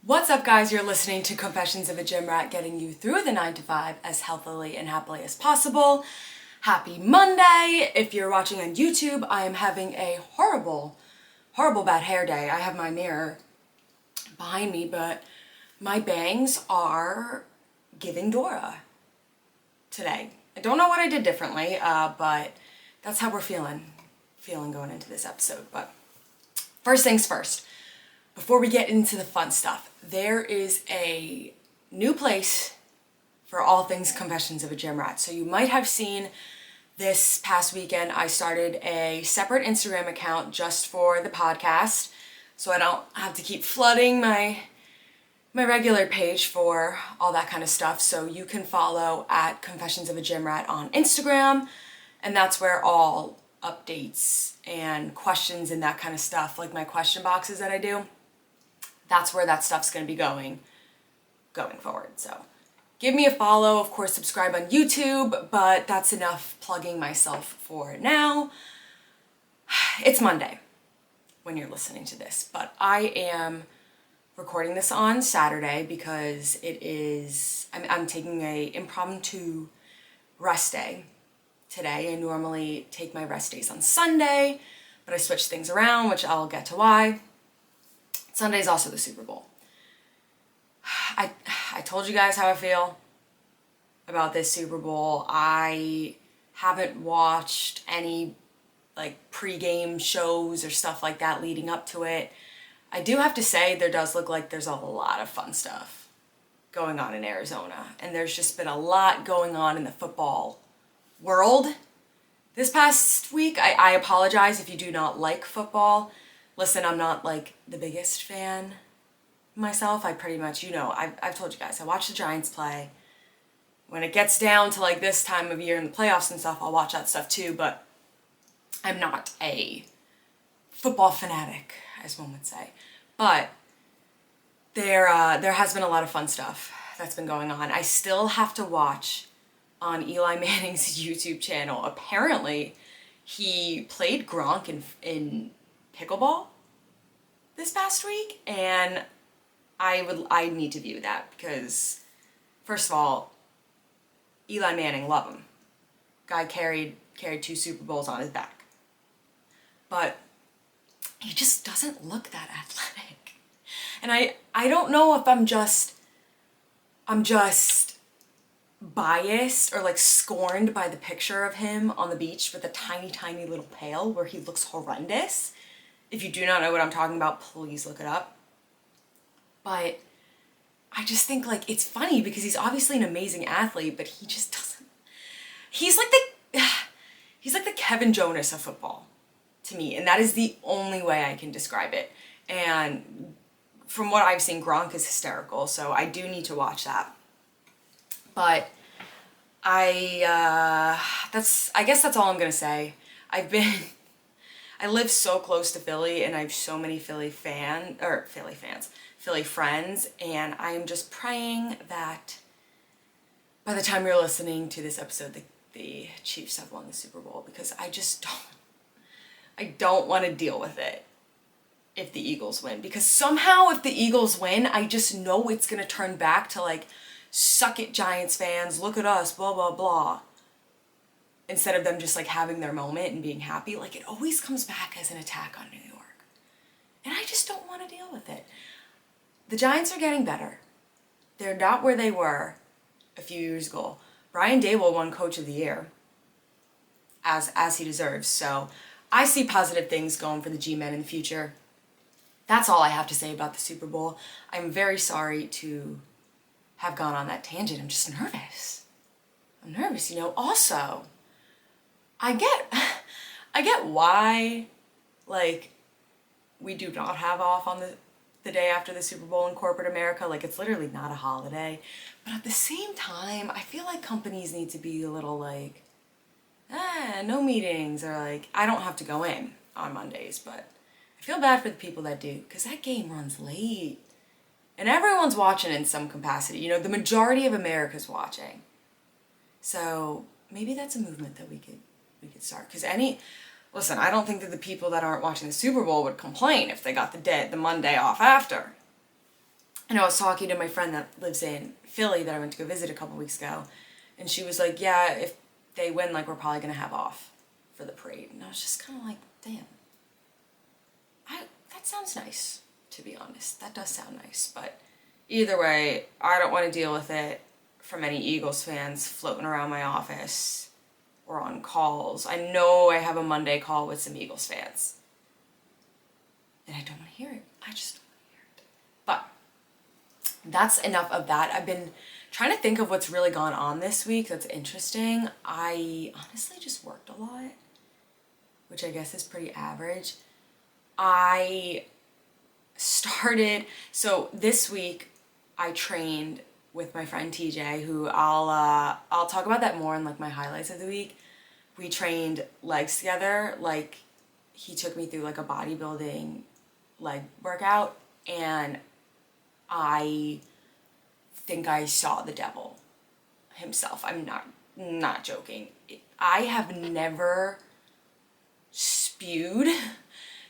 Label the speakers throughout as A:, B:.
A: What's up, guys? You're listening to Confessions of a Gym Rat, getting you through the 9 to 5 as healthily and happily as possible. Happy Monday! If you're watching on YouTube, I am having a horrible bad hair day. I have my mirror behind me, but my bangs are giving Dora today. I don't know what I did differently, but that's how we're feeling going into this episode. But first things first, before we get into the fun stuff, there is a new place for all things Confessions of a Gym Rat. So you might have seen this past weekend, I started a separate Instagram account just for the podcast, so I don't have to keep flooding my regular page for all that kind of stuff. So you can follow at Confessions of a Gym Rat on Instagram, and that's where all updates and questions and that kind of stuff, like my question boxes that I do, that's where that stuff's going to be going forward. So give me a follow, of course, subscribe on YouTube, but that's enough plugging myself for now. It's Monday when you're listening to this, but I am recording this on Saturday because I'm taking a impromptu rest day today. I normally take my rest days on Sunday, but I switched things around, which I'll get to why. Sunday's also the Super Bowl. I told you guys how I feel about this Super Bowl. I haven't watched any pre-game shows or stuff like that leading up to it. I do have to say there does look like there's a lot of fun stuff going on in Arizona, and there's just been a lot going on in the football world this past week. I apologize if you do not like football. Listen, I'm not the biggest fan myself. I pretty much, I've told you guys, I watch the Giants play. When it gets down to this time of year in the playoffs and stuff, I'll watch that stuff too, but I'm not a football fanatic, as one would say. But there has been a lot of fun stuff that's been going on. I still have to watch on Eli Manning's YouTube channel. Apparently, he played Gronk in pickleball this past week, and I need to view that because, first of all, Eli Manning, love him. Guy carried 2 Super Bowls on his back. But he just doesn't look that athletic. And I don't know if I'm just biased or scorned by the picture of him on the beach with a tiny little pail where he looks horrendous. If you do not know what I'm talking about, please look it up. But I just think it's funny because he's obviously an amazing athlete, but he just doesn't. He's like the Kevin Jonas of football to me, and that is the only way I can describe it. And from what I've seen, Gronk is hysterical, so I do need to watch that. But I guess that's all I'm gonna say. I live so close to Philly, and I have so many Philly friends, and I'm just praying that by the time you're listening to this episode, the Chiefs have won the Super Bowl, because I don't want to deal with it if the Eagles win, because somehow if the Eagles win, I just know it's going to turn back to suck it, Giants fans, look at us, blah, blah, blah. Instead of them just having their moment and being happy, it always comes back as an attack on New York. And I just don't want to deal with it. The Giants are getting better. They're not where they were a few years ago. Brian Daboll won Coach of the Year, as he deserves. So I see positive things going for the G-Men in the future. That's all I have to say about the Super Bowl. I'm very sorry to have gone on that tangent. I'm just nervous. Also, I get why, we do not have off on the day after the Super Bowl in corporate America. It's literally not a holiday. But at the same time, I feel like companies need to be a little no meetings, or I don't have to go in on Mondays, but I feel bad for the people that do, because that game runs late. And everyone's watching in some capacity. The majority of America's watching. So maybe that's a movement that we could start. Because listen, I don't think that the people that aren't watching the Super Bowl would complain if they got the Monday off after. And I was talking to my friend that lives in Philly that I went to go visit a couple weeks ago, and she was like, yeah, if they win, like, we're probably gonna have off for the parade. And I was just kind of like, damn, that sounds nice, to be honest. That does sound nice, but either way, I don't want to deal with it from any Eagles fans floating around my office or on calls. I know I have a Monday call with some Eagles fans, and I don't want to hear it. I just don't want to hear it. But that's enough of that. I've been trying to think of what's really gone on this week that's interesting. I honestly just worked a lot, which I guess is pretty average. I started, so this week I trained with my friend TJ, who I'll talk about that more in like my highlights of the week. We trained legs together. Like, he took me through like a bodybuilding leg workout, and I think I saw the devil himself. I'm not joking. I have never spewed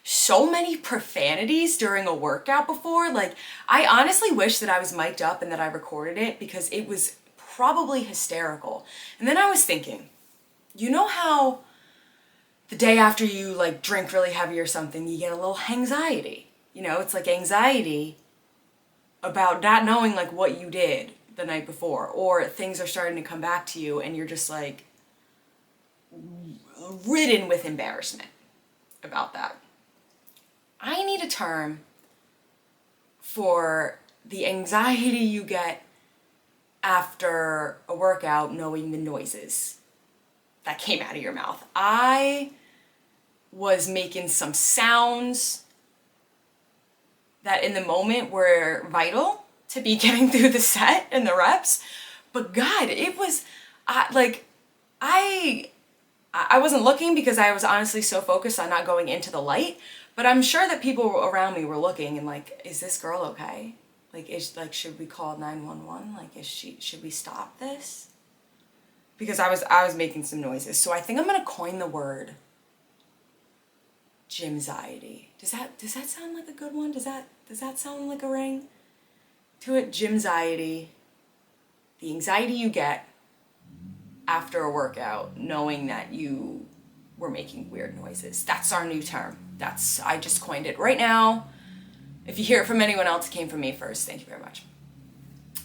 A: so many profanities during a workout before. Like, I honestly wish that I was mic'd up and that I recorded it, because it was probably hysterical. And then I was thinking, you know how the day after you like drink really heavy or something, you get a little anxiety. You know, it's like anxiety about not knowing like what you did the night before, or things are starting to come back to you and you're just like ridden with embarrassment about that. I need a term for the anxiety you get after a workout knowing the noises that came out of your mouth. I was making some sounds that in the moment were vital to be getting through the set and the reps. But God, it was I wasn't looking because I was honestly so focused on not going into the light, but I'm sure that people around me were looking and like, is this girl okay? Like, should we call 911? Like, should we stop this? Because I was making some noises. So I think I'm gonna coin the word gymxiety. Does that sound like a good one? Does that sound like a ring to it? Gymxiety. The anxiety you get after a workout knowing that you were making weird noises. That's our new term. I just coined it right now. If you hear it from anyone else, it came from me first. Thank you very much.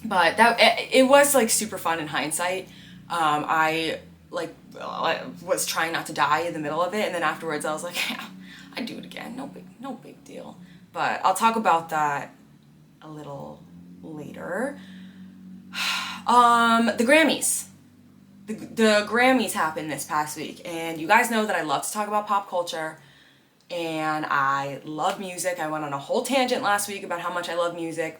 A: But it was like super fun in hindsight. I was trying not to die in the middle of it, and then afterwards I was like, yeah, I'd do it again. No big deal. But I'll talk about that a little later. The Grammys. The Grammys happened this past week, and you guys know that I love to talk about pop culture, and I love music. I went on a whole tangent last week about how much I love music,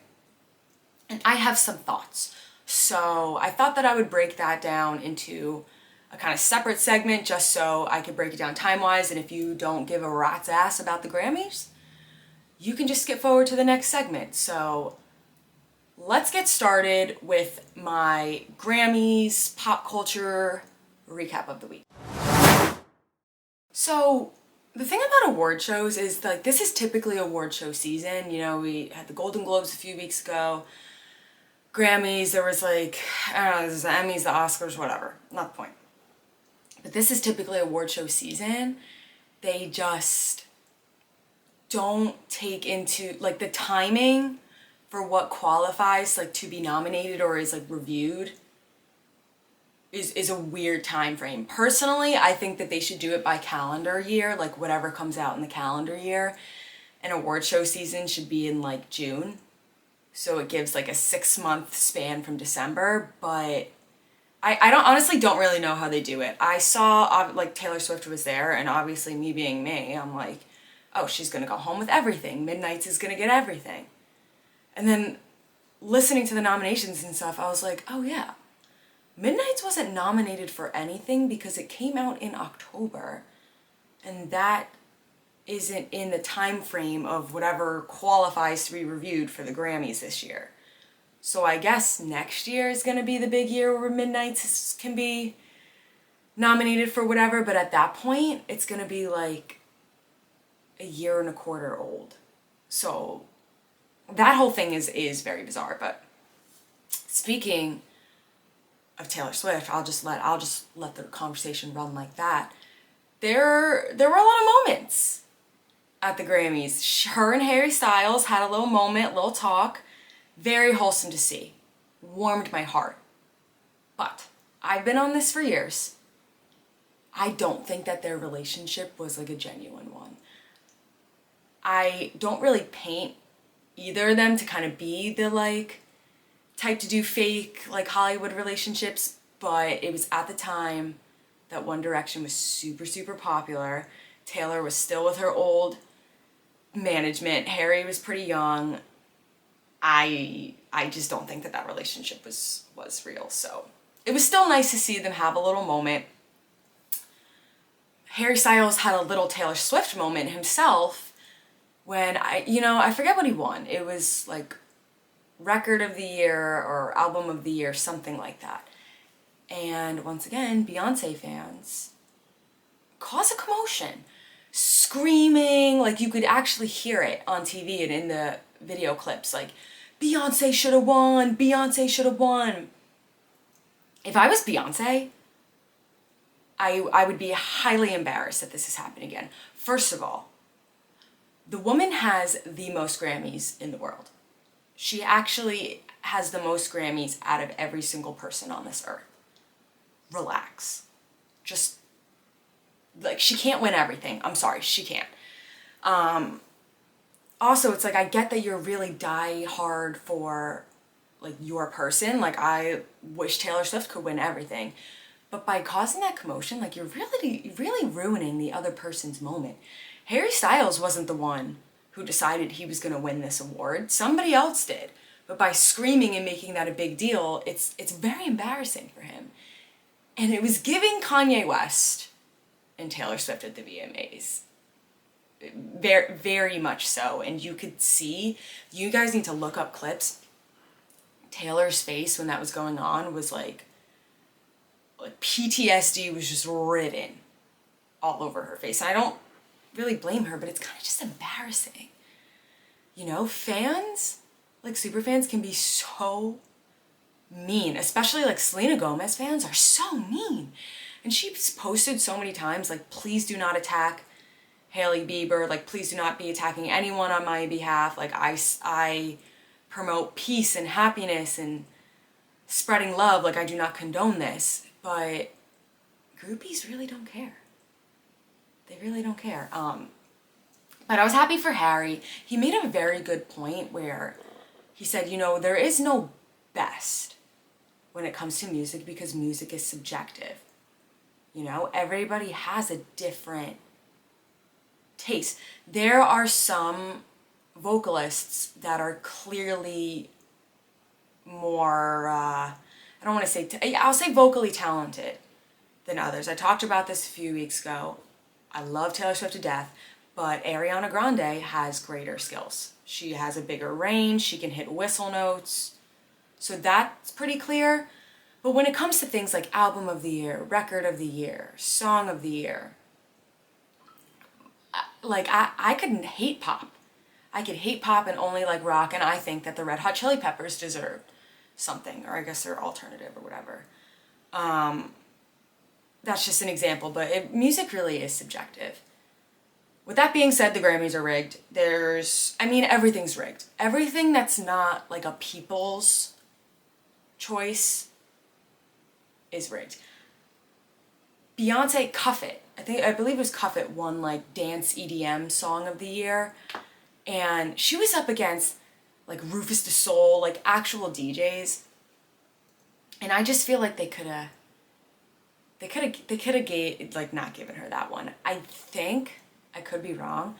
A: and I have some thoughts. So I thought that I would break that down into a kind of separate segment just so I could break it down time-wise, and if you don't give a rat's ass about the Grammys, you can just skip forward to the next segment. So let's get started with my Grammys pop culture recap of the week. So the thing about award shows is like, this is typically award show season. You know, we had the Golden Globes a few weeks ago. Grammys, there was like, I don't know, there's the Emmys, the Oscars, whatever. Not the point. But this is typically award show season. They just don't take into, like, the timing for what qualifies like to be nominated or is like reviewed is a weird time frame. Personally, I think that they should do it by calendar year, like whatever comes out in the calendar year. An award show season should be in like June. So it gives like a 6-month span from December, but I honestly don't really know how they do it. I saw like Taylor Swift was there, and obviously me being me, I'm like, oh, she's gonna go home with everything. Midnight's is gonna get everything. And then listening to the nominations and stuff, I was like, oh yeah, Midnight's wasn't nominated for anything because it came out in October, and that isn't in the time frame of whatever qualifies to be reviewed for the Grammys this year. So I guess next year is going to be the big year where Midnight's can be nominated for whatever, but at that point, it's going to be like a year and a quarter old. So that whole thing is very bizarre. But speaking of Taylor Swift, I'll just let the conversation run like that. There were a lot of moments at the Grammys. Her and Harry Styles had a little moment, little talk. Very wholesome to see. Warmed my heart. But I've been on this for years. I don't think that their relationship was like a genuine one. I don't really paint either of them to kind of be the like type to do fake like Hollywood relationships, but it was at the time that One Direction was super, super popular. Taylor was still with her old management. Harry was pretty young. I just don't think that relationship was real. So it was still nice to see them have a little moment. Harry Styles had a little Taylor Swift moment himself when I forget what he won. It was like Record of the Year or Album of the Year, something like that. And once again, Beyonce fans caused a commotion. Screaming, like you could actually hear it on TV and in the video clips, like, Beyonce should have won, Beyonce should have won. If I was Beyonce, I would be highly embarrassed that this has happened again. First of all, the woman has the most Grammys in the world. She actually has the most Grammys out of every single person on this earth. Relax. Just, like, she can't win everything. I'm sorry, she can't. Also, it's like, I get that you're really die hard for, like, your person. Like, I wish Taylor Swift could win everything. But by causing that commotion, like, you're really ruining the other person's moment. Harry Styles wasn't the one who decided he was going to win this award. Somebody else did. But by screaming and making that a big deal, it's very embarrassing for him. And it was giving Kanye West and Taylor Swift at the VMAs. Very, very much so. And you could see, you guys need to look up clips. Taylor's face when that was going on was like PTSD was just written all over her face. And I don't really blame her, but it's kind of just embarrassing. You know, fans, like super fans, can be so mean, especially like Selena Gomez fans are so mean. And she's posted so many times, like, please do not attack Hailey Bieber, like, please do not be attacking anyone on my behalf. Like, I promote peace and happiness and spreading love. Like, I do not condone this. But groupies really don't care. They really don't care. But I was happy for Harry. He made a very good point where he said, you know, there is no best when it comes to music because music is subjective. You know, everybody has a different taste. There are some vocalists that are clearly more, I don't want to say, I'll say vocally talented than others. I talked about this a few weeks ago. I love Taylor Swift to death, but Ariana Grande has greater skills. She has a bigger range, she can hit whistle notes, so that's pretty clear. But when it comes to things like Album of the Year, Record of the Year, Song of the Year, like, I couldn't hate pop. I could hate pop and only like rock, and I think that the Red Hot Chili Peppers deserve something, or I guess they're alternative or whatever. That's just an example, but music really is subjective. With that being said, the Grammys are rigged. Everything's rigged. Everything that's not like a people's choice is rigged. Beyonce, Cuff It. I believe it was Cuff It won like Dance EDM Song of the Year. And she was up against like Rufus Du Sol, like actual DJs. And I just feel like they could have not given her that one. I think, I could be wrong,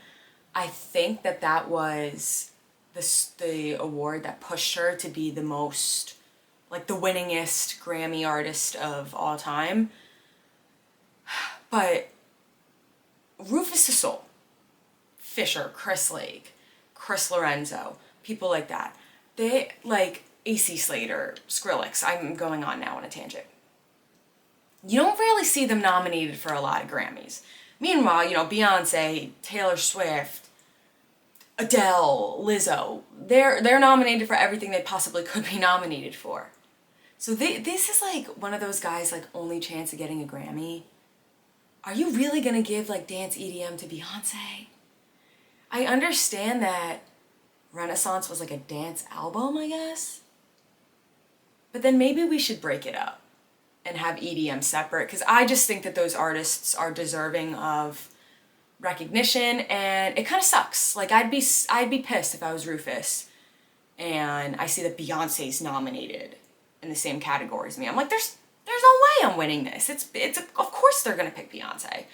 A: I think that was the award that pushed her to be the most, like, the winningest Grammy artist of all time. But Rufus Du Sol, Fisher, Chris Lake, Chris Lorenzo, people like that, they, like, AC Slater, Skrillex, I'm going on now on a tangent. You don't really see them nominated for a lot of Grammys. Meanwhile, you know, Beyonce, Taylor Swift, Adele, Lizzo, they're nominated for everything they possibly could be nominated for. So this is like one of those guys like only chance of getting a Grammy. Are you really gonna give like dance EDM to Beyonce? I understand that Renaissance was like a dance album, I guess. But then maybe we should break it up and have EDM separate, because I just think that those artists are deserving of recognition, and it kind of sucks. Like I'd be pissed if I was Rufus and I see that Beyonce's nominated in the same category as me. I'm like, there's no way I'm winning this. It's of course they're gonna pick Beyonce,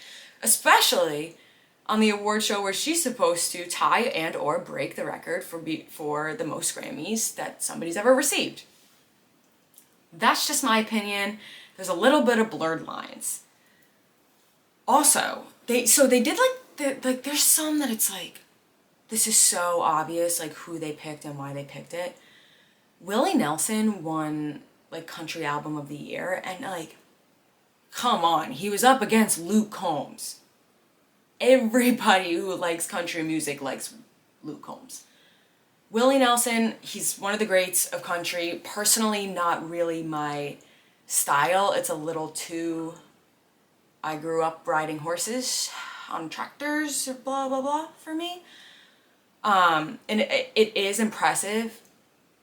A: especially on the award show where she's supposed to tie and or break the record for the most Grammys that somebody's ever received. That's just my opinion. There's a little bit of blurred lines. Also, they did like there's some that it's like, this is so obvious like who they picked and why they picked it. Willie Nelson won like country album of the year, and like, come on, he was up against Luke Combs. Everybody who likes country music likes Luke Combs. Willie Nelson, he's one of the greats of country. Personally, not really my style. It's a little too, I grew up riding horses on tractors, blah, blah, blah, for me. And it is impressive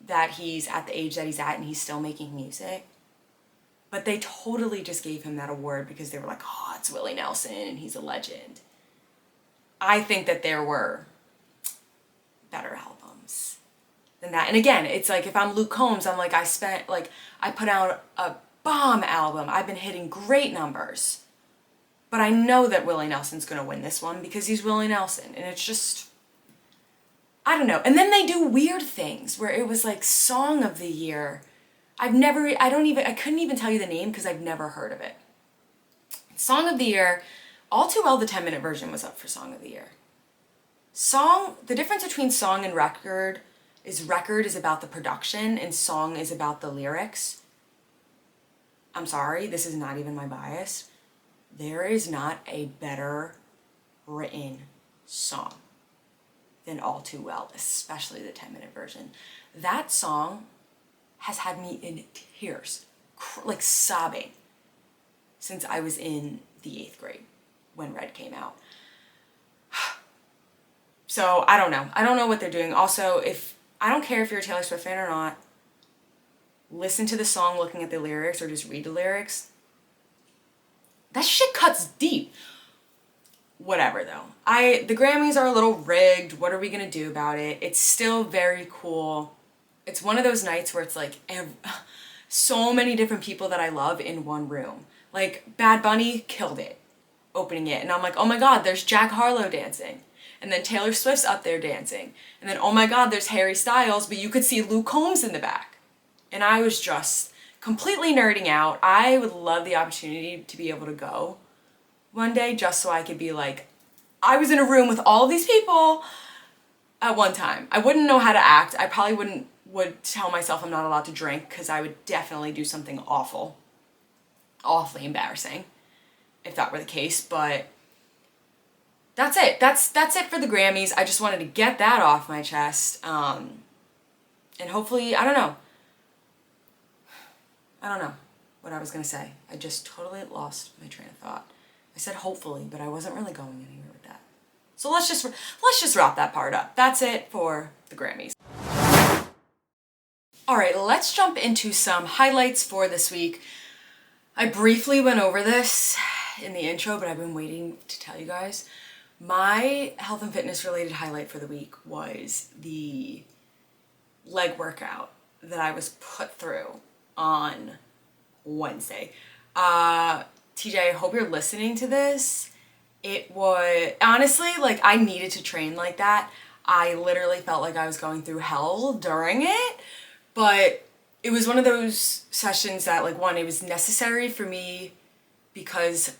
A: that he's at the age that he's at and he's still making music. But they totally just gave him that award because they were like, oh, it's Willie Nelson and he's a legend. I think that there were better albums than that. And again, it's like if I'm Luke Combs, I'm like, I put out a bomb album. I've been hitting great numbers. But I know that Willie Nelson's gonna win this one because he's Willie Nelson. And it's just, I don't know. And then they do weird things where it was like Song of the Year. I couldn't even tell you the name because I've never heard of it. Song of the Year, All Too Well, the 10-minute version was up for Song of the Year. The difference between song and record is about the production and song is about the lyrics. I'm sorry, this is not even my bias. There is not a better written song than All Too Well, especially the 10-minute version. That song has had me in tears, like sobbing, since I was in the 8th grade when Red came out. So I don't know. I don't know what they're doing. Also, I don't care if you're a Taylor Swift fan or not, listen to the song looking at the lyrics or just read the lyrics. That shit cuts deep. Whatever though. The Grammys are a little rigged. What are we gonna do about it? It's still very cool. It's one of those nights where it's like so many different people that I love in one room. Like Bad Bunny killed it opening it, and I'm like, oh my god, there's Jack Harlow dancing. And then Taylor Swift's up there dancing. And then, oh my god, there's Harry Styles, but you could see Luke Combs in the back. And I was just completely nerding out. I would love the opportunity to be able to go one day just so I could be like, I was in a room with all of these people at one time. I wouldn't know how to act. I probably would tell myself I'm not allowed to drink because I would definitely do something awful. Awfully embarrassing if that were the case, but that's it. That's it for the Grammys. I just wanted to get that off my chest. And hopefully, I don't know what I was gonna say. I just totally lost my train of thought. I said hopefully, but I wasn't really going anywhere with that. So let's just wrap that part up. That's it for the Grammys. All right, let's jump into some highlights for this week. I briefly went over this in the intro, but I've been waiting to tell you guys. My health and fitness related highlight for the week was the leg workout that I was put through on Wednesday. TJ, I hope you're listening to this. It was, honestly, like I needed to train like that. I literally felt like I was going through hell during it, but it was one of those sessions that like it was necessary for me because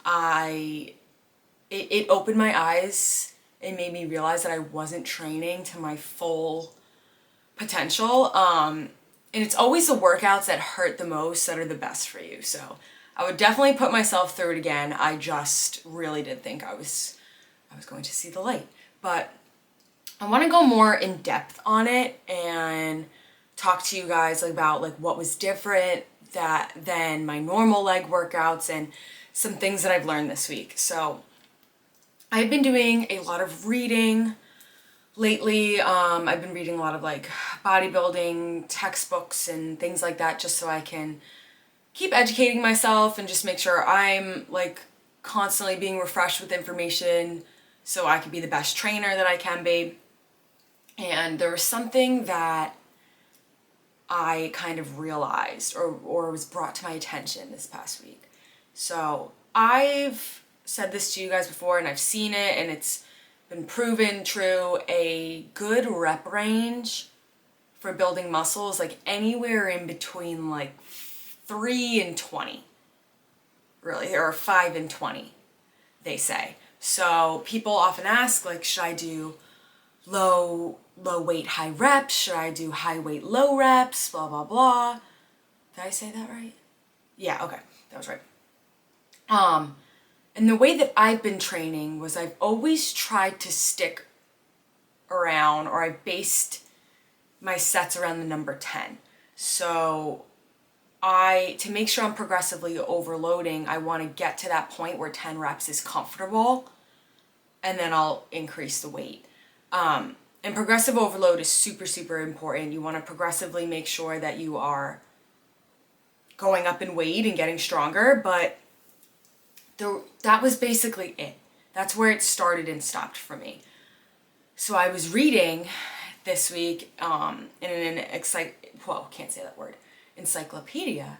A: it opened my eyes and made me realize that I wasn't training to my full potential. And it's always the workouts that hurt the most that are the best for you. So I would definitely put myself through it again. I just really did think I was going to see the light. But I want to go more in depth on it and talk to you guys about like what was different than my normal leg workouts and some things that I've learned this week. So I've been doing a lot of reading lately. I've been reading a lot of like bodybuilding textbooks and things like that just so I can keep educating myself and just make sure I'm like constantly being refreshed with information so I can be the best trainer that I can be. And there was something that I kind of realized or was brought to my attention this past week. So I've said this to you guys before and I've seen it and it's been proven true. A good rep range for building muscle is like anywhere in between like 3 and 20, really, or 5 and 20, they say. So people often ask, like, should I do low weight, high reps? Should I do high weight, low reps? Blah, blah, blah. Did I say that right? Yeah, okay, that was right. And the way that I've been training was I've always tried to stick around, or I've based my sets around the number 10. So to make sure I'm progressively overloading, I want to get to that point where 10 reps is comfortable, and then I'll increase the weight. And progressive overload is super, super important. You want to progressively make sure that you are going up in weight and getting stronger, but that was basically it. That's where it started and stopped for me. So I was reading this week in an can't say that word, encyclopedia,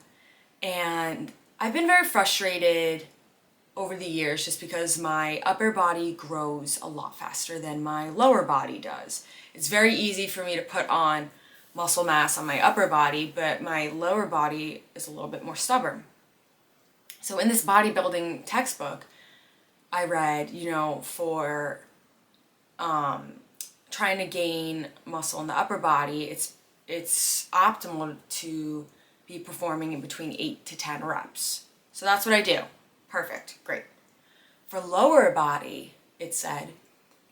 A: and I've been very frustrated over the years just because my upper body grows a lot faster than my lower body does. It's very easy for me to put on muscle mass on my upper body, but my lower body is a little bit more stubborn. So in this bodybuilding textbook, I read, for trying to gain muscle in the upper body, it's optimal to be performing in between 8 to 10 reps. So that's what I do. Perfect. Great. For lower body, it said,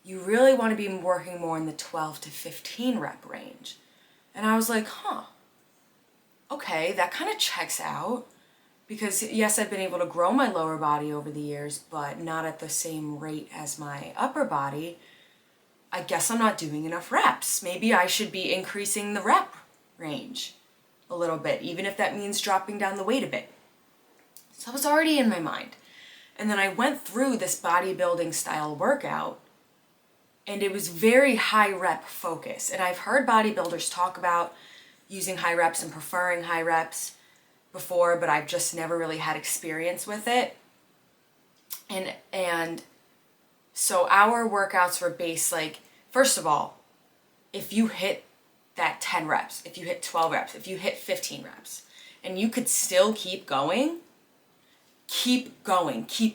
A: you really want to be working more in the 12 to 15 rep range. And I was like, okay, that kind of checks out. Because yes, I've been able to grow my lower body over the years, but not at the same rate as my upper body. I guess I'm not doing enough reps. Maybe I should be increasing the rep range a little bit, even if that means dropping down the weight a bit. So that was already in my mind. And then I went through this bodybuilding style workout, and it was very high rep focus. And I've heard bodybuilders talk about using high reps and preferring high reps before, but I've just never really had experience with it. And so our workouts were based like, first of all, if you hit that 10 reps, if you hit 12 reps, if you hit 15 reps, and you could still keep going, keep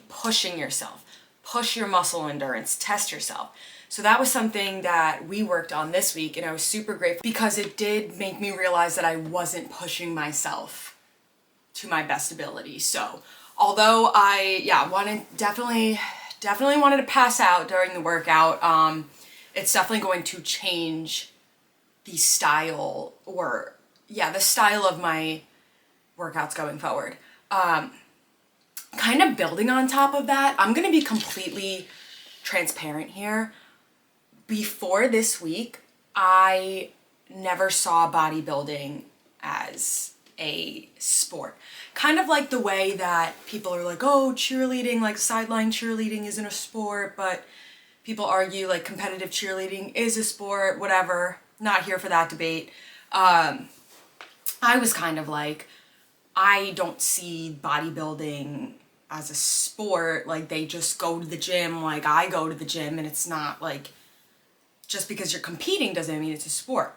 A: pushing yourself, push your muscle endurance, test yourself. So that was something that we worked on this week, and I was super grateful because it did make me realize that I wasn't pushing myself to my best ability. So although I definitely wanted to pass out during the workout, it's definitely going to change the style the style of my workouts going forward. Kind of building on top of that, I'm going to be completely transparent here. Before this week, I never saw bodybuilding as a sport. Kind of like the way that people are like, oh, cheerleading, like sideline cheerleading isn't a sport, but people argue like competitive cheerleading is a sport, whatever. Not here for that debate. I was kind of like, I don't see bodybuilding as a sport. Like they just go to the gym like I go to the gym, and it's not like, just because you're competing doesn't mean it's a sport.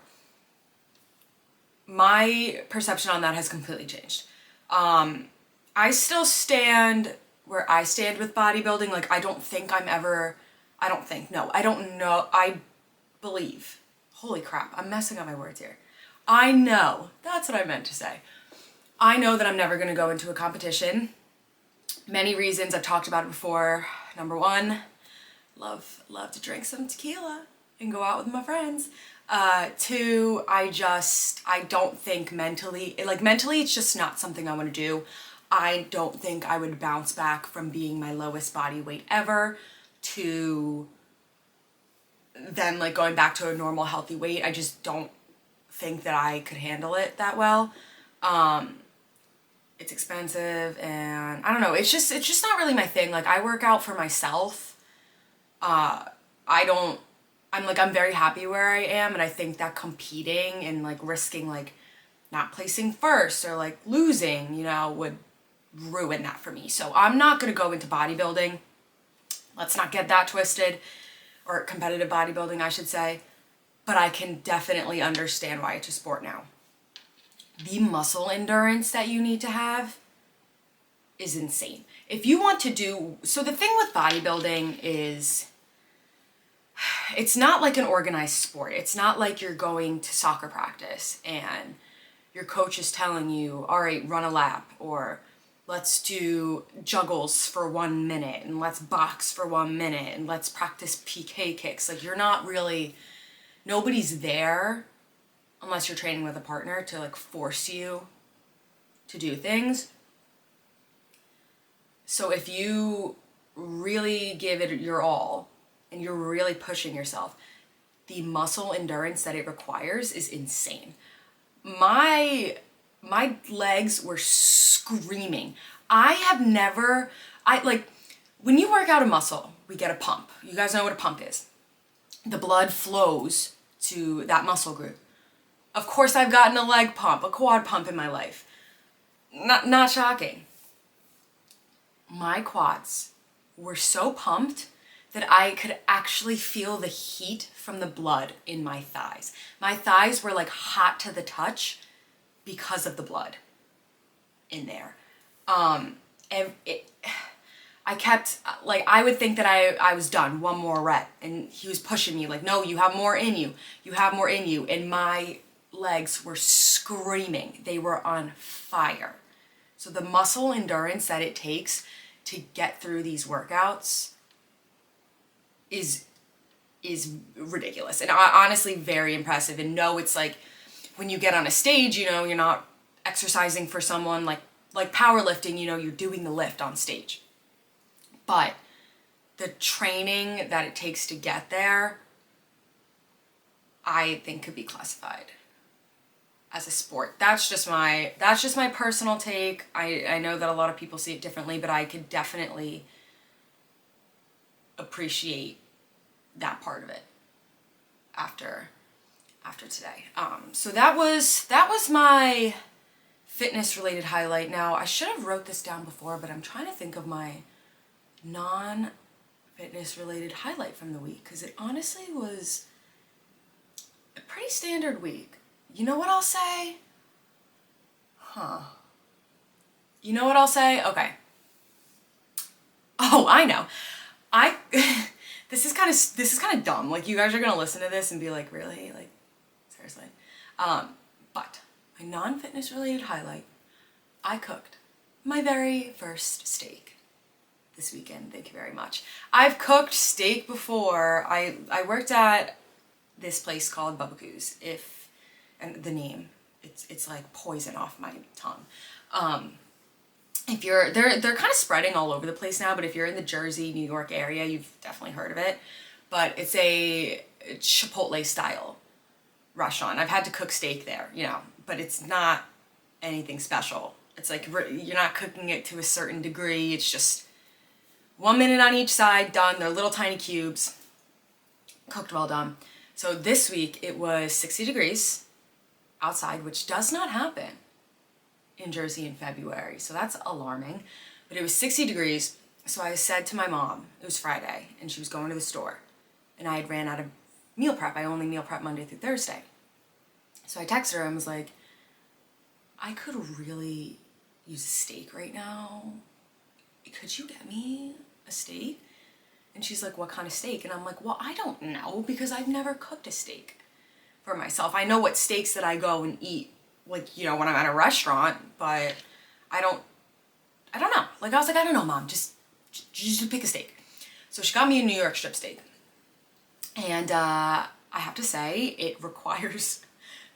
A: My perception on that has completely changed. I still stand where I stand with bodybuilding. Like, I don't know. I believe. Holy crap, I'm messing up my words here. I know. That's what I meant to say. I know that I'm never going to go into a competition. Many reasons. I've talked about it before. Number one, love to drink some tequila and go out with my friends. Two, I don't think mentally, it's just not something I want to do. I don't think I would bounce back from being my lowest body weight ever to then like going back to a normal healthy weight. I just don't think that I could handle it that well. It's expensive and I don't know, it's just not really my thing. Like I work out for myself. I'm very happy where I am, and I think that competing and like risking like not placing first or like losing, you know, would ruin that for me. So I'm not gonna go into bodybuilding. Let's not get that twisted, or competitive bodybuilding, I should say. But I can definitely understand why it's a sport now. The muscle endurance that you need to have is insane. If you want to do, so the thing with bodybuilding is, it's not like an organized sport. It's not like you're going to soccer practice and your coach is telling you, all right, run a lap, or let's do juggles for 1 minute, and let's box for 1 minute, and let's practice PK kicks. Like nobody's there unless you're training with a partner to like force you to do things. So if you really give it your all and you're really pushing yourself, the muscle endurance that it requires is insane. My legs were screaming. When you work out a muscle, we get a pump. You guys know what a pump is. The blood flows to that muscle group. Of course, I've gotten a leg pump, a quad pump in my life. Not shocking. My quads were so pumped that I could actually feel the heat from the blood in my thighs. My thighs were like hot to the touch because of the blood in there. I would think that I was done, one more rep, and he was pushing me like, no, you have more in you. You have more in you. And my legs were screaming. They were on fire. So the muscle endurance that it takes to get through these workouts is ridiculous, and honestly very impressive. And no, it's like when you get on a stage, you know, you're not exercising for someone like powerlifting, you know, you're doing the lift on stage. But the training that it takes to get there, I think could be classified as a sport. That's just my personal take. I know that a lot of people see it differently, but I could definitely appreciate that part of it after today. So that was my fitness related highlight. Now I should have wrote this down before, but I'm trying to think of my non-fitness related highlight from the week, because it honestly was a pretty standard week. You know what I'll say? You know what I'll say? Okay. Oh, I know. This is kind of dumb. Like, you guys are gonna listen to this and be like, really? Like, seriously? But my non-fitness related highlight, I cooked my very first steak this weekend. Thank you very much. I've cooked steak before. I worked at this place called Bubba and the name, it's like poison off my tongue. If you're, they're kind of spreading all over the place now, but if you're in the Jersey, New York area, you've definitely heard of it. But it's a Chipotle style restaurant. I've had to cook steak there, you know, but it's not anything special. It's like, you're not cooking it to a certain degree. It's just 1 minute on each side, done. They're little tiny cubes, cooked well done. So this week it was 60 degrees outside, which does not happen in Jersey in February, so that's alarming. But it was 60 degrees, so I said to my mom, it was Friday, and she was going to the store, and I had ran out of meal prep. I only meal prep Monday through Thursday. So I texted her and was like, I could really use a steak right now. Could you get me a steak? And she's like, what kind of steak? And I'm like, well, I don't know, because I've never cooked a steak for myself. I know what steaks that I go and eat, like, you know, when I'm at a restaurant, but I don't know. Like, I was like, I don't know, Mom, just pick a steak. So she got me a New York strip steak. And I have to say, it requires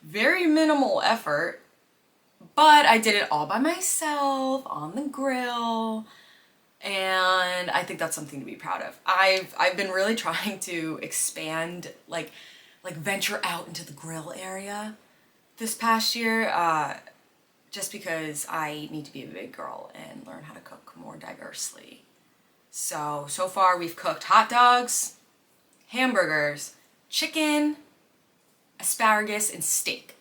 A: very minimal effort, but I did it all by myself on the grill, and I think that's something to be proud of. I've been really trying to expand, like venture out into the grill area this past year, just because I need to be a big girl and learn how to cook more diversely. So far we've cooked hot dogs, hamburgers, chicken, asparagus, and steak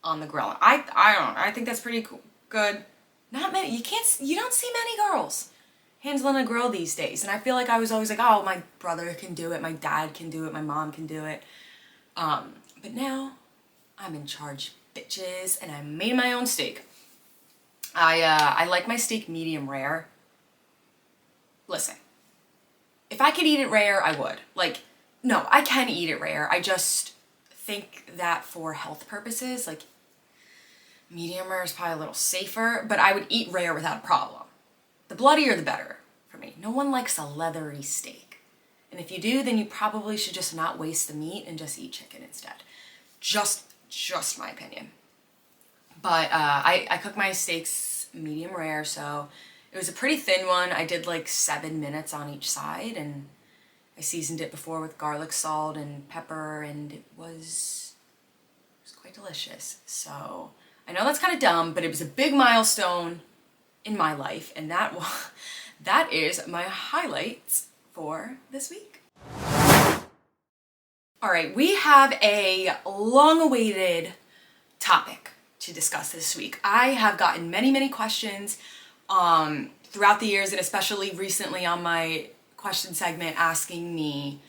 A: on the grill. I don't know, I think that's pretty cool. Good. Not many, you don't see many girls handling a grill these days. And I feel like I was always like, oh, my brother can do it, my dad can do it, my mom can do it. But now I'm in charge, bitches, and I made my own steak. I like my steak medium rare. Listen, if I could eat it rare, I would. Like, no, I can eat it rare. I just think that for health purposes, like, medium rare is probably a little safer, but I would eat rare without a problem. The bloodier the better for me. No one likes a leathery steak. And if you do, then you probably should just not waste the meat and just eat chicken instead. Just my opinion. But I cook my steaks medium rare, so it was a pretty thin one. I did like 7 minutes on each side, and I seasoned it before with garlic salt and pepper, and it was quite delicious. So I know that's kind of dumb, but it was a big milestone in my life, and that is my highlights for this week. All right, we have a long-awaited topic to discuss this week. I have gotten many questions throughout the years, and especially recently on my question segment, asking me,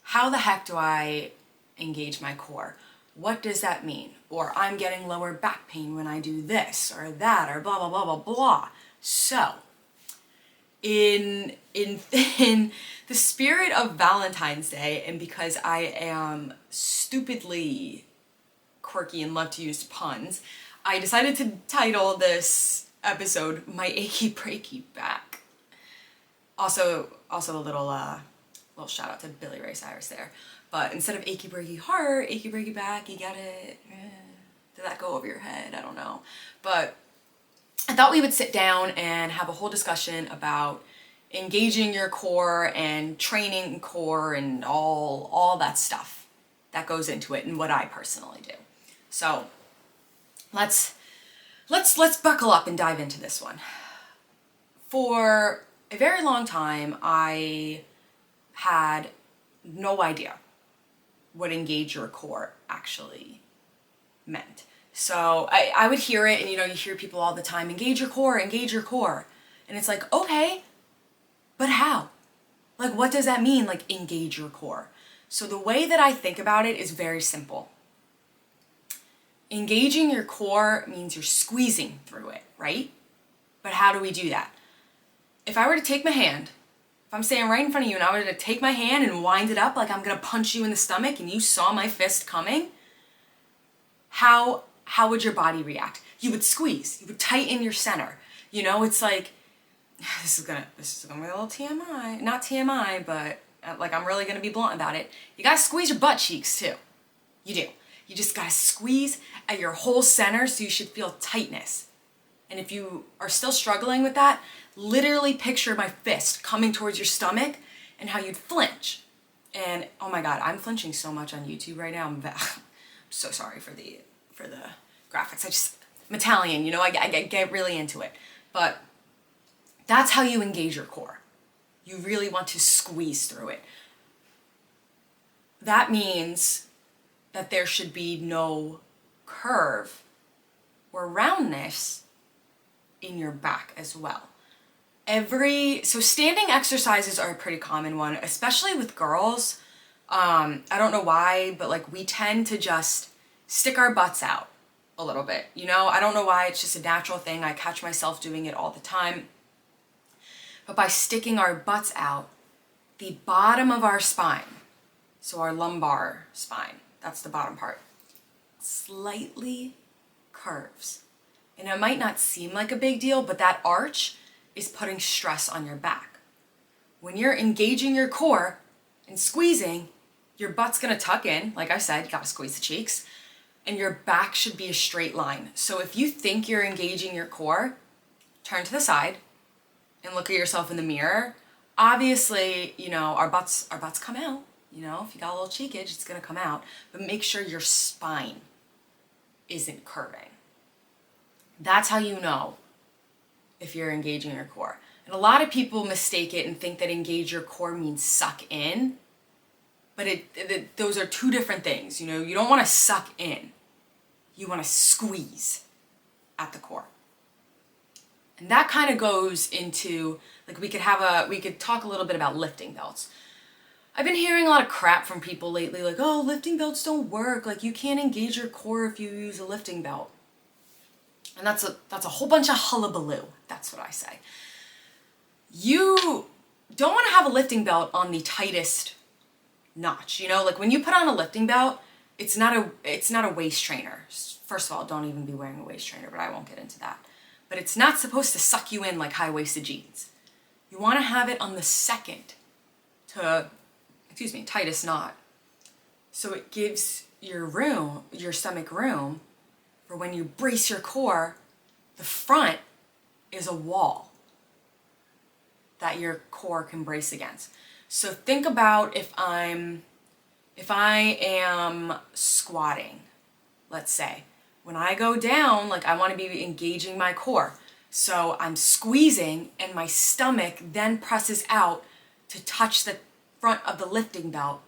A: how the heck do I engage my core? What does that mean? Or I'm getting lower back pain when I do this or that, or blah, blah, blah, blah, blah. So, in the spirit of Valentine's Day, and because I am stupidly quirky and love to use puns, I decided to title this episode "My Achy Breakey Back." Also a little shout out to Billy Ray Cyrus there. But instead of achy breaky heart, achy breaky back, you get it. Did that go over your head? I don't know. But I thought we would sit down and have a whole discussion about engaging your core and training core and all that stuff that goes into it, and what I personally do. So let's buckle up and dive into this one. For a very long time, I had no idea what engage your core actually meant. So I would hear it, and you hear people all the time, engage your core, engage your core. And it's like, okay, but how? Like, what does that mean, like, engage your core? So the way that I think about it is very simple. Engaging your core means you're squeezing through it, right? But how do we do that? If I were to take my hand, if I'm standing right in front of you and I were to take my hand and wind it up like I'm gonna punch you in the stomach and you saw my fist coming, how would your body react? You would squeeze, you would tighten your center. It's like, this is gonna be a little TMI, not TMI, but like, I'm really gonna be blunt about it. You gotta squeeze your butt cheeks too. You do. You just gotta squeeze at your whole center so you should feel tightness. And if you are still struggling with that, literally picture my fist coming towards your stomach and how you'd flinch. And oh my God, I'm flinching so much on YouTube right now. I'm so sorry for the graphics. I'm Italian, I get really into it. But that's how you engage your core. You really want to squeeze through it. That means that there should be no curve or roundness in your back as well. So standing exercises are a pretty common one, especially with girls. I don't know why, but like, we tend to just stick our butts out a little bit. I don't know why, it's just a natural thing. I catch myself doing it all the time. But by sticking our butts out, the bottom of our spine, so our lumbar spine, that's the bottom part, slightly curves. And it might not seem like a big deal, but that arch is putting stress on your back. When you're engaging your core, and squeezing, your butt's gonna tuck in. Like I said, you gotta squeeze the cheeks, and your back should be a straight line. So if you think you're engaging your core, turn to the side and look at yourself in the mirror. Obviously, you know, our butts come out. You know, if you got a little cheekage, it's gonna come out, but make sure your spine isn't curving. That's how you know if you're engaging your core. And a lot of people mistake it and think that engage your core means suck in, but those are two different things. You know, you don't want to suck in. You want to squeeze at the core. And that kind of goes into, like, we could talk a little bit about lifting belts. I've been hearing a lot of crap from people lately, like, oh, lifting belts don't work. Like, you can't engage your core if you use a lifting belt. And that's a whole bunch of hullabaloo. That's what I say. You don't want to have a lifting belt on the tightest notch. You know, like when you put on a lifting belt, it's not a waist trainer. First of all, don't even be wearing a waist trainer, but I won't get into that. But it's not supposed to suck you in like high-waisted jeans. You want to have it on the second to, tightest knot. So it gives your stomach room for when you brace your core, the front is a wall that your core can brace against. So think about if I am squatting, let's say. When I go down, like I want to be engaging my core. So I'm squeezing and my stomach then presses out to touch the front of the lifting belt,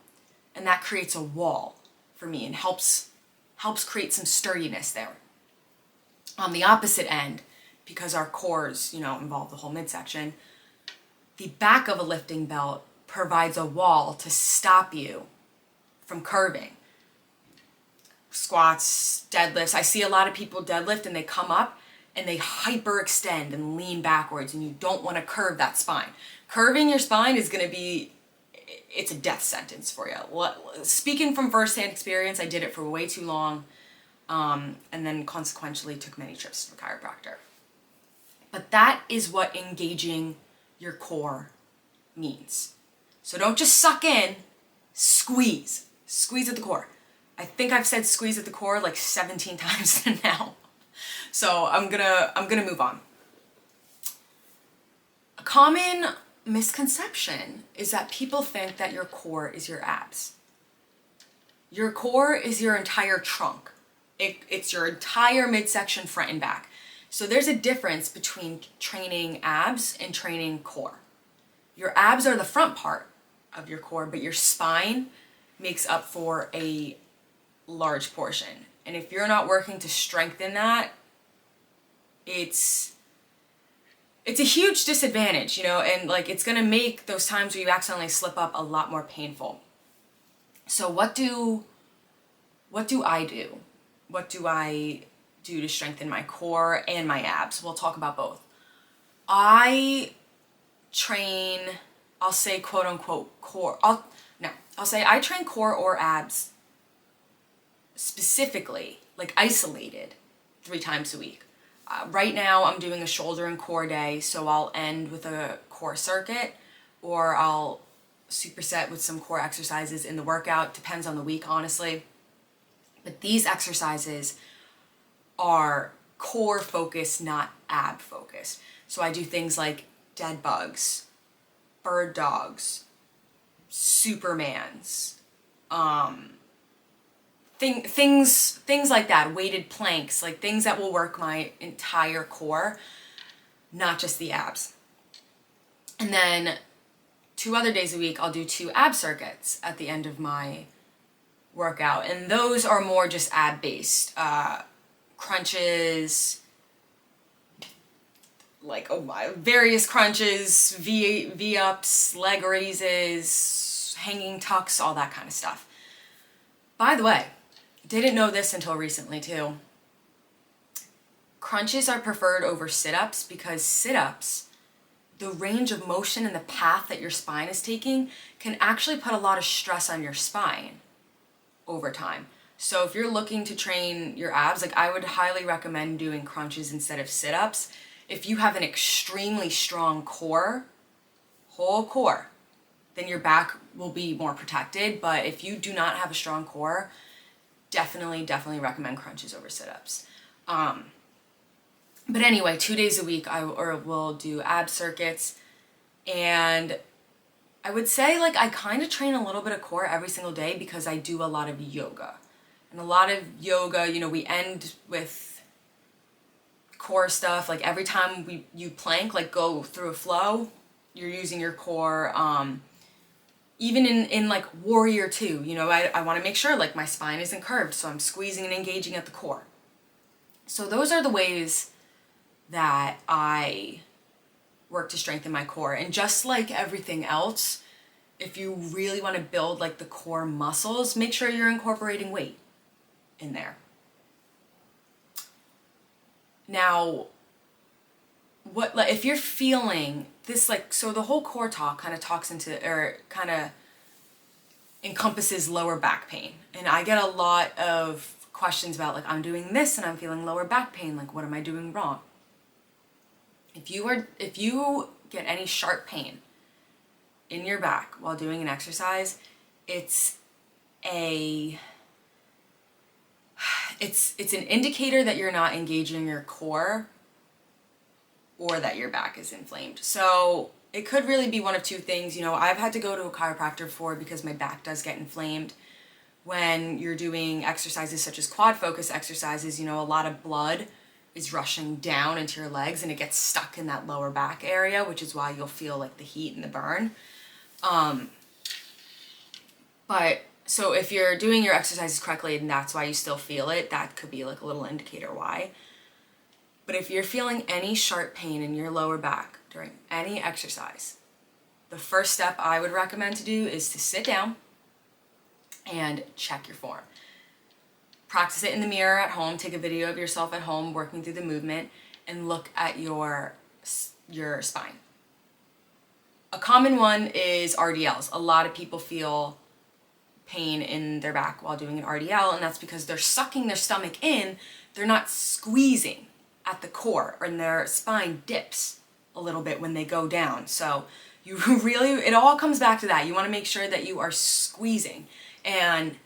A: and that creates a wall for me and helps create some sturdiness there. On the opposite end, because our cores, you know, involve the whole midsection, the back of a lifting belt provides a wall to stop you from curving. Squats, deadlifts. I see a lot of people deadlift and they come up and they hyperextend and lean backwards, and you don't want to curve that spine. Curving your spine is going to be, it's a death sentence for you. Speaking from firsthand experience, I did it for way too long, and then consequentially took many trips to the chiropractor. But that is what engaging your core means. So don't just suck in, squeeze. Squeeze at the core. I think I've said squeeze at the core like 17 times now. So I'm gonna move on. A common misconception is that people think that your core is your abs. Your core is your entire trunk. It's your entire midsection, front and back. So there's a difference between training abs and training core. Your abs are the front part of your core, but your spine makes up for a large portion. And if you're not working to strengthen that, it's a huge disadvantage, you know, and like it's gonna make those times where you accidentally slip up a lot more painful. So what do I do? What do I do to strengthen my core and my abs? We'll talk about both. I train, I'll say quote unquote core. I'll say I train core or abs specifically, like isolated, 3 times a week. Right now I'm doing a shoulder and core day, so I'll end with a core circuit, or I'll superset with some core exercises in the workout. Depends on the week, honestly. But these exercises are core focused, not ab focused. So I do things like dead bugs, bird dogs, Supermans, things like that, weighted planks, like things that will work my entire core, not just the abs. And then 2 other days a week, I'll do 2 ab circuits at the end of my workout. And those are more just ab based, crunches, like various crunches, V-ups, leg raises, hanging tucks, all that kind of stuff. By the way, didn't know this until recently too. Crunches are preferred over sit-ups because sit-ups, the range of motion and the path that your spine is taking can actually put a lot of stress on your spine over time. So if you're looking to train your abs, like I would highly recommend doing crunches instead of sit-ups. If you have an extremely strong core, whole core, then your back will be more protected. But if you do not have a strong core, definitely recommend crunches over sit-ups. But anyway, 2 days a week I will do ab circuits, and I would say like I kind of train a little bit of core every single day because I do a lot of yoga. And a lot of yoga, you know, we end with core stuff. Like every time you plank, like go through a flow, you're using your core. Even in like warrior 2, you know, I want to make sure like my spine isn't curved, so I'm squeezing and engaging at the core. So those are the ways that I work to strengthen my core. And just like everything else, if you really want to build like the core muscles, make sure you're incorporating weight in there. Now, what, like, if you're feeling this, like, so the whole core talk kind of talks into, or kind of encompasses lower back pain. And I get a lot of questions about like, I'm doing this and I'm feeling lower back pain, like what am I doing wrong? If you get any sharp pain in your back while doing an exercise, it's an indicator that you're not engaging your core or that your back is inflamed. So it could really be one of two things. You know, I've had to go to a chiropractor before because my back does get inflamed. When you're doing exercises such as quad focus exercises, you know, a lot of blood is rushing down into your legs and it gets stuck in that lower back area, which is why you'll feel like the heat and the burn. But so if you're doing your exercises correctly and that's why you still feel it, that could be like a little indicator why. But if you're feeling any sharp pain in your lower back during any exercise, the first step I would recommend to do is to sit down and check your form. Practice it in the mirror at home, take a video of yourself at home working through the movement, and look at your spine. A common one is RDLs. A lot of people feel pain in their back while doing an RDL, and that's because they're sucking their stomach in, they're not squeezing at the core, and their spine dips a little bit when they go down. So you really, it all comes back to that. You want to make sure that you are squeezing. And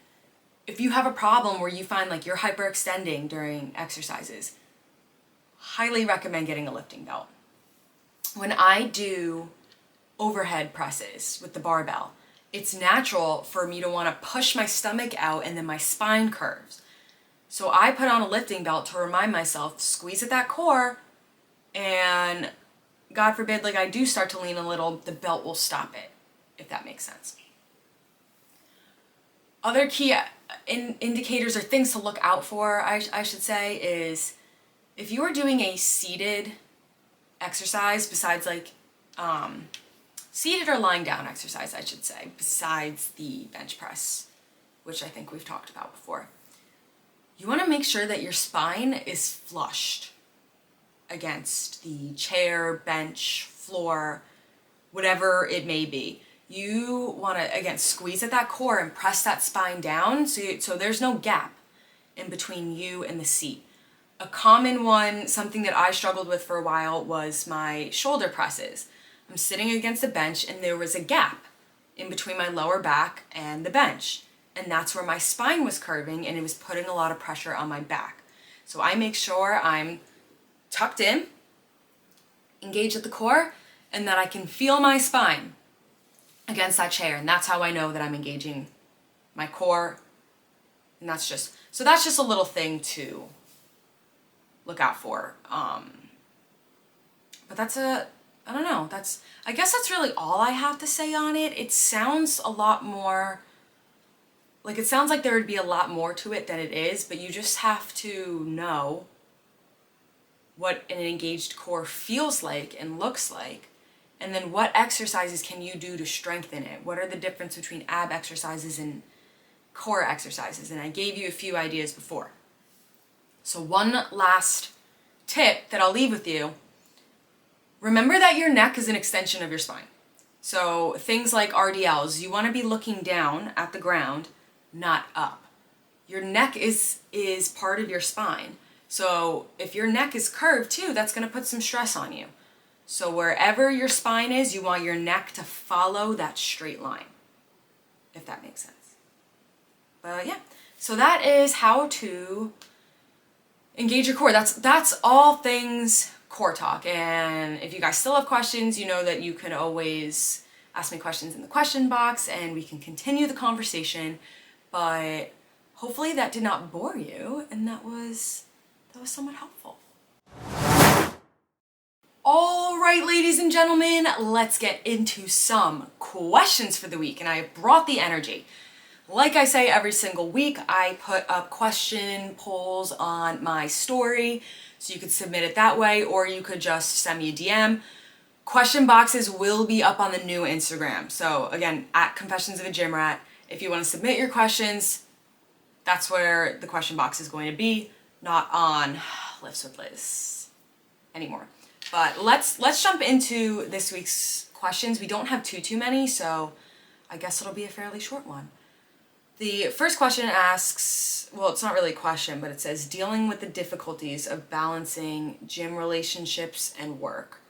A: if you have a problem where you find like you're hyperextending during exercises, highly recommend getting a lifting belt. When I do overhead presses with the barbell, it's natural for me to want to push my stomach out and then my spine curves. So I put on a lifting belt to remind myself, squeeze at that core, and God forbid, like I do start to lean a little, the belt will stop it, if that makes sense. Other key indicators or things to look out for, I should say, is if you are doing a seated exercise, besides like seated or lying down exercise, I should say, besides the bench press, which I think we've talked about before, you want to make sure that your spine is flushed against the chair, bench, floor, whatever it may be. You want to, again, squeeze at that core and press that spine down so there's no gap in between you and the seat. A common one, something that I struggled with for a while, was my shoulder presses. I'm sitting against a bench and there was a gap in between my lower back and the bench. And that's where my spine was curving and it was putting a lot of pressure on my back. So I make sure I'm tucked in, engaged at the core, and that I can feel my spine against that chair. And that's how I know that I'm engaging my core. And that's just a little thing to look out for. But I don't know, I guess that's really all I have to say on it. It sounds a lot more, like it sounds like there would be a lot more to it than it is, but you just have to know what an engaged core feels like and looks like, and then what exercises can you do to strengthen it? What are the difference between ab exercises and core exercises? And I gave you a few ideas before. So one last tip that I'll leave with you: remember that your neck is an extension of your spine. So things like RDLs, you want to be looking down at the ground, not up. Your neck is part of your spine. So if your neck is curved too, that's going to put some stress on you. So wherever your spine is, you want your neck to follow that straight line, if that makes sense. But yeah, so that is how to engage your core. That's all things core talk. And if you guys still have questions, you know that you can always ask me questions in the question box and we can continue the conversation. But hopefully that did not bore you and that was somewhat helpful. All right, ladies and gentlemen, let's get into some questions for the week. And I brought the energy. Like I say every single week, I put up question polls on my story, so you could submit it that way, or you could just send me a DM. Question boxes will be up on the new Instagram. So again, at Confessions of a Gym Rat, if you want to submit your questions, that's where the question box is going to be, not on Lifts with Liz anymore. But let's jump into this week's questions. We don't have too many, so I guess it'll be a fairly short one. The first question asks, well, it's not really a question, but it says, dealing with the difficulties of balancing gym relationships and work.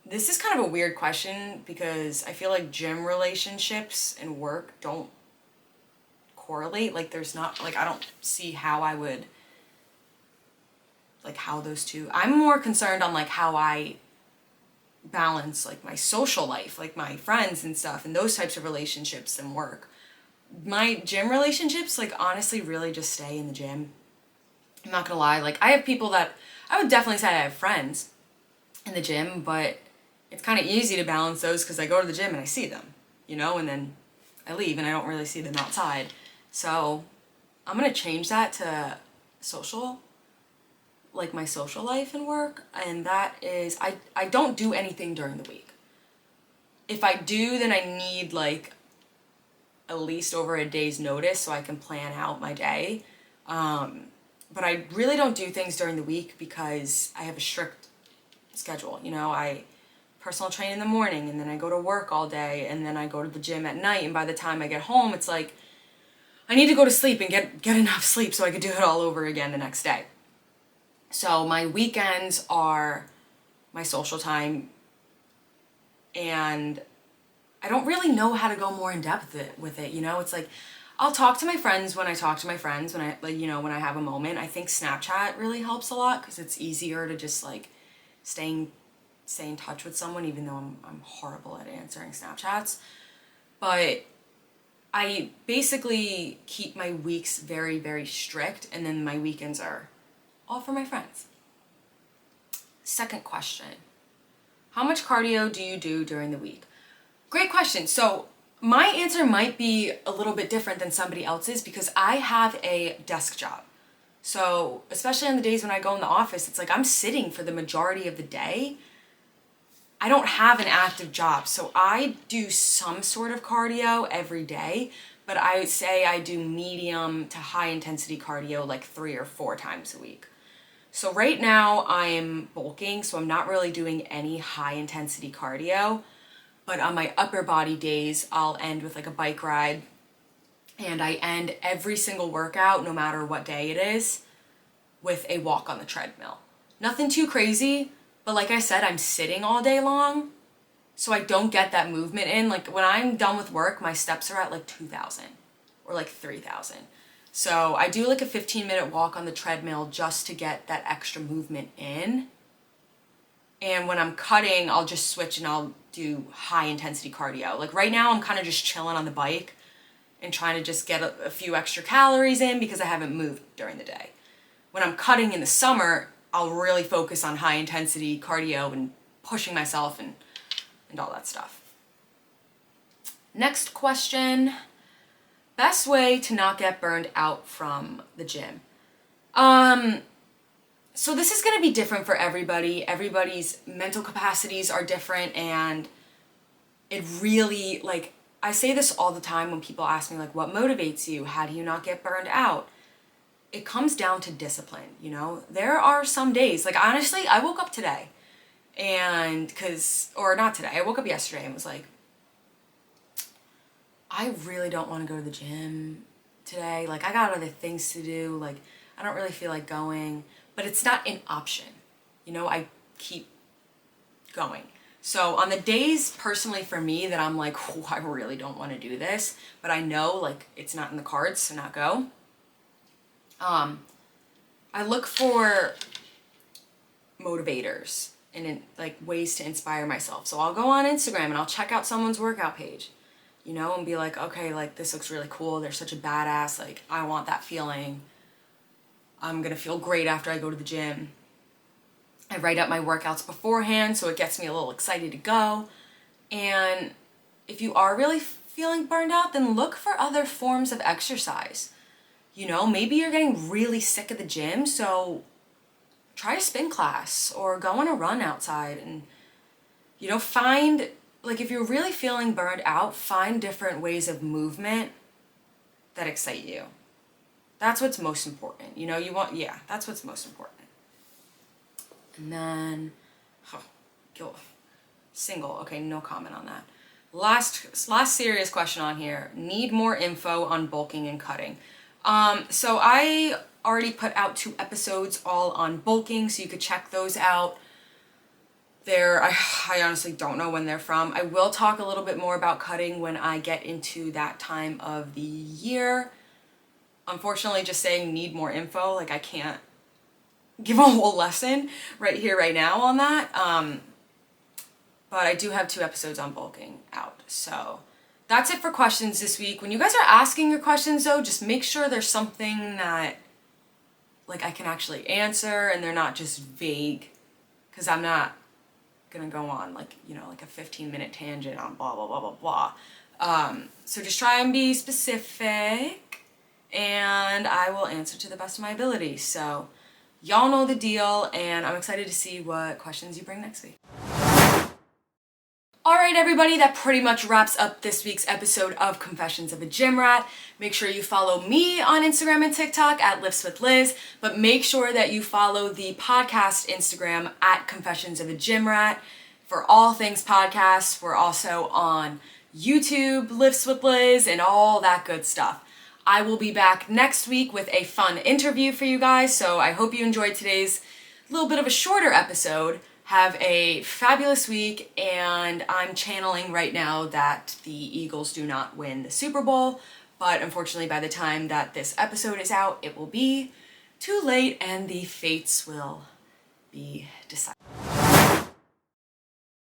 A: This is kind of a weird question because I feel like gym relationships and work don't correlate. Like there's not, like I don't see how I would, like how those two, I'm more concerned on like how I balance like my social life, like my friends and stuff and those types of relationships than work. My gym relationships, like honestly really just stay in the gym. I'm not gonna lie, like I have people that, I would definitely say I have friends in the gym, but it's kind of easy to balance those because I go to the gym and I see them, you know, and then I leave and I don't really see them outside. So I'm gonna change that to social, like my social life and work, and that is I don't do anything during the week. If I do, then I need like at least over a day's notice so I can plan out my day. But I really don't do things during the week because I have a strict schedule. You know, I personal train in the morning and then I go to work all day and then I go to the gym at night, and by the time I get home it's like I need to go to sleep and get enough sleep so I could do it all over again the next day. So my weekends are my social time, and I don't really know how to go more in depth with it, you know? It's like I'll talk to my friends when I talk to my friends, when I, like, you know, when I have a moment. I think Snapchat really helps a lot because it's easier to just like stay in touch with someone, even though I'm horrible at answering Snapchats. But I basically keep my weeks very, very strict, and then my weekends are all for my friends. Second question. How much cardio do you do during the week? Great question. So my answer might be a little bit different than somebody else's because I have a desk job. So especially on the days when I go in the office, it's like I'm sitting for the majority of the day. I don't have an active job, so I do some sort of cardio every day, but I would say I do medium to high intensity cardio like 3 or 4 times a week. So right now I'm bulking, so I'm not really doing any high intensity cardio, but on my upper body days, I'll end with like a bike ride, and I end every single workout, no matter what day it is, with a walk on the treadmill. Nothing too crazy, but like I said, I'm sitting all day long, so I don't get that movement in. Like when I'm done with work, my steps are at like 2,000 or like 3,000. So I do like a 15-minute walk on the treadmill just to get that extra movement in. And when I'm cutting, I'll just switch and I'll do high intensity cardio. Like right now, I'm kind of just chilling on the bike and trying to just get a few extra calories in because I haven't moved during the day. When I'm cutting in the summer, I'll really focus on high intensity cardio and pushing myself and all that stuff. Next question. Best way to not get burned out from the gym. So this is going to be different for everybody. Everybody's mental capacities are different, and it really, like, I say this all the time when people ask me, like, what motivates you? How do you not get burned out? It comes down to discipline, you know? There are some days, like, honestly, I woke up today and or not today, I woke up yesterday and was like, I really don't want to go to the gym today. Like, I got other things to do. Like, I don't really feel like going. but it's not an option. You know, I keep going. So on the days personally for me that I'm like, oh, I really don't want to do this, but I know like it's not in the cards to not go, I look for motivators and like ways to inspire myself. So I'll go on Instagram and I'll check out someone's workout page, you know, and be like, okay, like this looks really cool. They're such a badass. Like I want that feeling. I'm gonna feel great after I go to the gym. I write up my workouts beforehand so it gets me a little excited to go. And if you are really feeling burned out, then look for other forms of exercise. You know, maybe you're getting really sick at the gym, so try a spin class or go on a run outside and, you know, find, like if you're really feeling burned out, find different ways of movement that excite you. That's what's most important. You know, that's what's most important. And then, single, okay, no comment on that. Last serious question on here. Need more info on bulking and cutting. So I already put out 2 episodes all on bulking, so you could check those out. I honestly don't know when they're from. I will talk a little bit more about cutting when I get into that time of the year. Unfortunately, just saying need more info, like I can't give a whole lesson right here, right now on that. But I do have 2 episodes on bulking out. So that's it for questions this week. When you guys are asking your questions though, just make sure there's something that like I can actually answer and they're not just vague, because I'm not gonna go on like, you know, like a 15-minute tangent on blah, blah, blah, blah, blah. So just try and be specific and I will answer to the best of my ability. So y'all know the deal, and I'm excited to see what questions you bring next week. Alright everybody, that pretty much wraps up this week's episode of Confessions of a Gym Rat. Make sure you follow me on Instagram and TikTok at Lifts with Liz, but make sure that you follow the podcast Instagram at Confessions of a Gym Rat for all things podcasts. We're also on YouTube, Lifts with Liz, and all that good stuff. I will be back next week with a fun interview for you guys, so I hope you enjoyed today's little bit of a shorter episode. Have a fabulous week, and I'm channeling right now that the Eagles do not win the Super Bowl, but unfortunately by the time that this episode is out, it will be too late and the fates will be decided.